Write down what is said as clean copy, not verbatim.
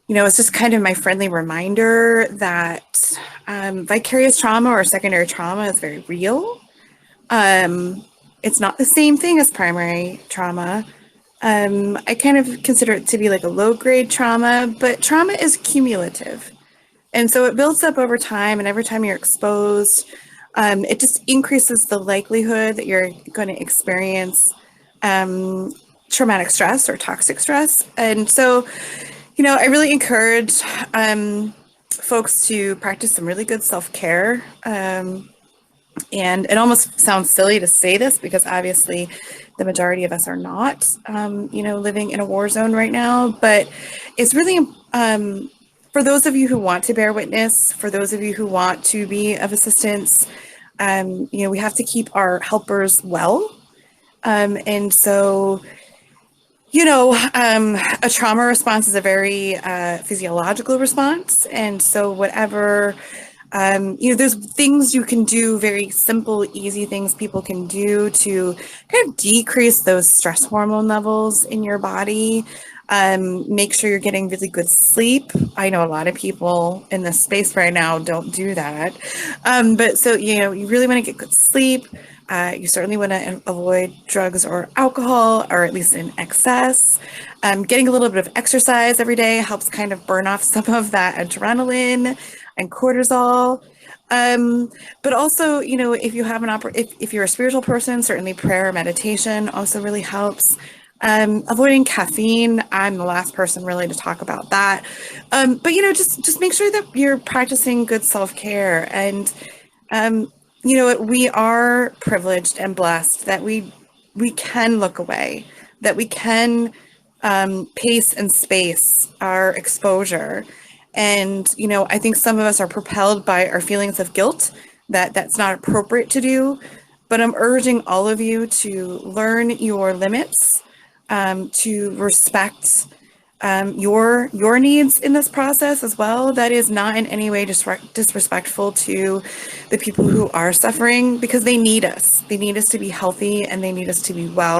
it's just kind of my friendly reminder that vicarious trauma or secondary trauma is very real. It's not the same thing as primary trauma. I kind of consider it to be like a low grade trauma, but trauma is cumulative. And so it builds up over time, and every time you're exposed, it just increases the likelihood that you're going to experience traumatic stress or toxic stress. And so, I really encourage folks to practice some really good self-care. And it almost sounds silly to say this because obviously the majority of us are not, living in a war zone right now. But it's really, for those of you who want to bear witness, for those of you who want to be of assistance, we have to keep our helpers well. And so, a trauma response is a very physiological response. And so whatever, there's things you can do, very simple, easy things people can do to kind of decrease those stress hormone levels in your body. Make sure you're getting really good sleep. I know a lot of people in this space right now don't do that. But so, you really want to get good sleep. You certainly want to avoid drugs or alcohol, or at least in excess. Getting a little bit of exercise every day helps kind of burn off some of that adrenaline and cortisol. But also, if you have if you're a spiritual person, certainly prayer, meditation also really helps. Avoiding caffeine, I'm the last person really to talk about that. But just make sure that you're practicing good self-care. And we are privileged and blessed that we can look away, that we can pace and space our exposure. And, I think some of us are propelled by our feelings of guilt that that's not appropriate to do. But I'm urging all of you to learn your limits, to respect your needs in this process as well. That is not in any way disrespectful to the people who are suffering, because they need us. They need us to be healthy, and they need us to be well.